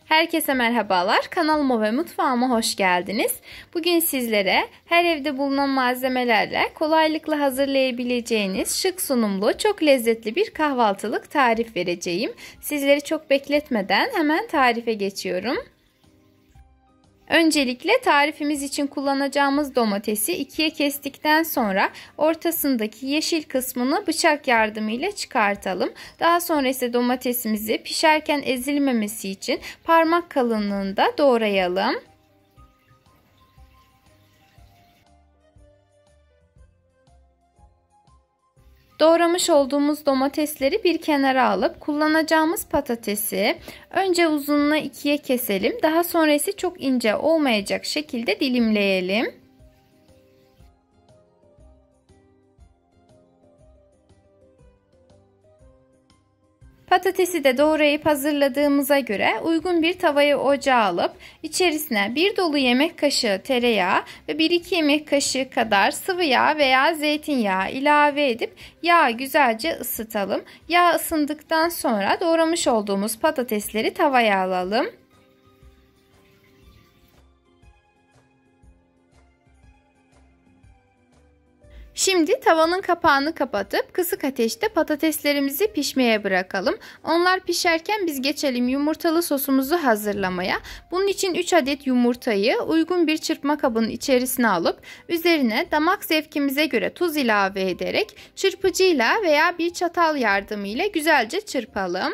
Herkese merhabalar. Kanalıma ve mutfağıma hoş geldiniz. Bugün sizlere her evde bulunan malzemelerle kolaylıkla hazırlayabileceğiniz şık sunumlu, çok lezzetli bir kahvaltılık tarif vereceğim. Sizleri çok bekletmeden hemen tarife geçiyorum. Öncelikle tarifimiz için kullanacağımız domatesi ikiye kestikten sonra ortasındaki yeşil kısmını bıçak yardımıyla çıkartalım. Daha sonra ise domatesimizi pişerken ezilmemesi için parmak kalınlığında doğrayalım. Doğramış olduğumuz domatesleri bir kenara alıp kullanacağımız patatesi önce uzunluğuna ikiye keselim. Daha sonra ise çok ince olmayacak şekilde dilimleyelim. Patatesi de doğrayıp hazırladığımıza göre uygun bir tavayı ocağa alıp içerisine bir dolu yemek kaşığı tereyağı ve 1-2 yemek kaşığı kadar sıvı yağ veya zeytinyağı ilave edip yağı güzelce ısıtalım. Yağ ısındıktan sonra doğramış olduğumuz patatesleri tavaya alalım. Şimdi tavanın kapağını kapatıp kısık ateşte patateslerimizi pişmeye bırakalım. Onlar pişerken biz geçelim yumurtalı sosumuzu hazırlamaya. Bunun için 3 adet yumurtayı uygun bir çırpma kabının içerisine alıp üzerine damak zevkimize göre tuz ilave ederek çırpıcıyla veya bir çatal yardımıyla güzelce çırpalım.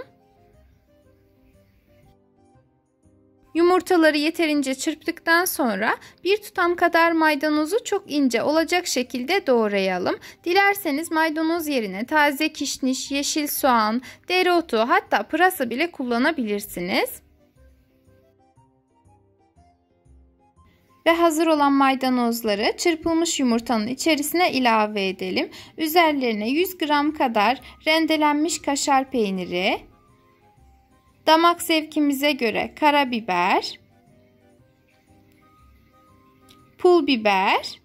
Yumurtaları yeterince çırptıktan sonra bir tutam kadar maydanozu çok ince olacak şekilde doğrayalım. Dilerseniz maydanoz yerine taze kişniş, yeşil soğan, dereotu hatta pırasa bile kullanabilirsiniz. Ve hazır olan maydanozları çırpılmış yumurtanın içerisine ilave edelim. Üzerlerine 100 gram kadar rendelenmiş kaşar peyniri, damak zevkimize göre karabiber, pul biber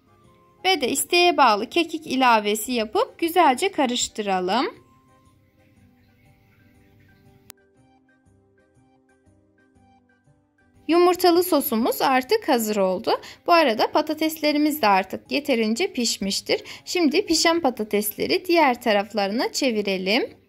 ve de isteğe bağlı kekik ilavesi yapıp güzelce karıştıralım. Yumurtalı sosumuz artık hazır oldu. Bu arada patateslerimiz de artık yeterince pişmiştir. Şimdi pişen patatesleri diğer taraflarına çevirelim.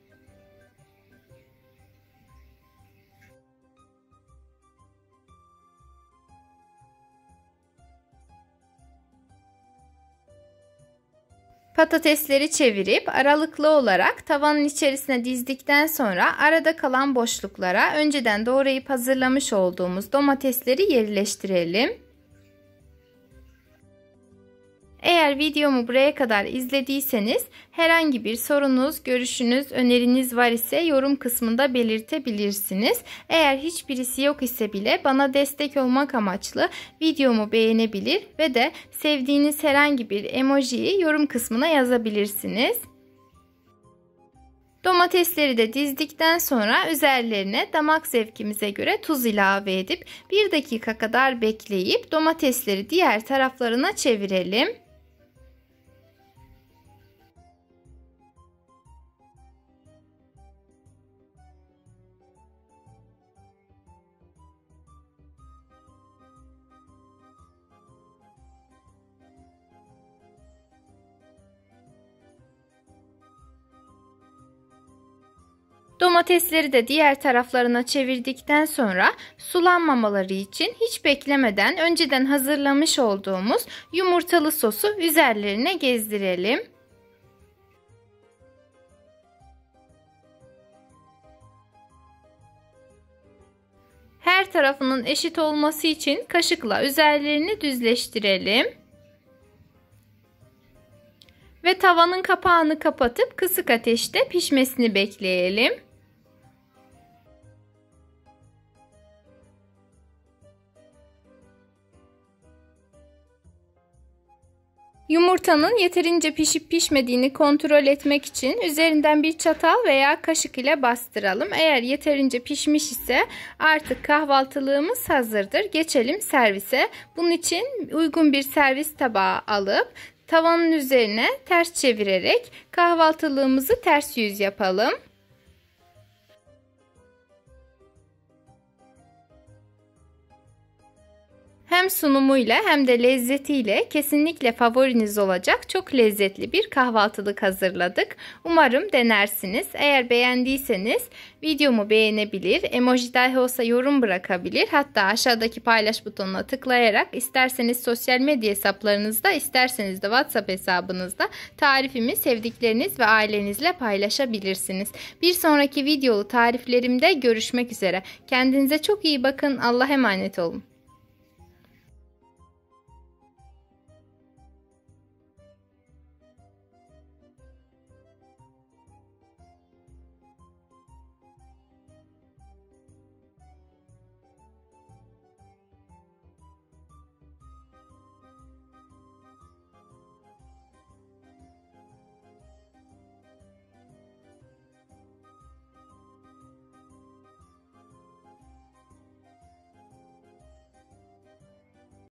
Patatesleri çevirip aralıklı olarak tavanın içerisine dizdikten sonra arada kalan boşluklara önceden doğrayıp hazırlamış olduğumuz domatesleri yerleştirelim. Eğer videomu buraya kadar izlediyseniz herhangi bir sorunuz, görüşünüz, öneriniz var ise yorum kısmında belirtebilirsiniz. Eğer hiçbirisi yok ise bile bana destek olmak amaçlı videomu beğenebilir ve de sevdiğiniz herhangi bir emojiyi yorum kısmına yazabilirsiniz. Domatesleri de dizdikten sonra üzerlerine damak zevkimize göre tuz ilave edip 1 dakika kadar bekleyip domatesleri diğer taraflarına çevirelim. Domatesleri de diğer taraflarına çevirdikten sonra sulanmamaları için hiç beklemeden önceden hazırlamış olduğumuz yumurtalı sosu üzerlerine gezdirelim. Her tarafının eşit olması için kaşıkla üzerlerini düzleştirelim. Ve tavanın kapağını kapatıp kısık ateşte pişmesini bekleyelim. Yumurtanın yeterince pişip pişmediğini kontrol etmek için üzerinden bir çatal veya kaşık ile bastıralım. Eğer yeterince pişmiş ise artık kahvaltılığımız hazırdır. Geçelim servise. Bunun için uygun bir servis tabağı alıp tavanın üzerine ters çevirerek kahvaltılığımızı ters yüz yapalım. Hem sunumuyla hem de lezzetiyle kesinlikle favoriniz olacak çok lezzetli bir kahvaltılık hazırladık. Umarım denersiniz. Eğer beğendiyseniz videomu beğenebilir, emoji dahi olsa yorum bırakabilir. Hatta aşağıdaki paylaş butonuna tıklayarak isterseniz sosyal medya hesaplarınızda, isterseniz de WhatsApp hesabınızda tarifimi sevdikleriniz ve ailenizle paylaşabilirsiniz. Bir sonraki videolu tariflerimde görüşmek üzere. Kendinize çok iyi bakın. Allah'a emanet olun.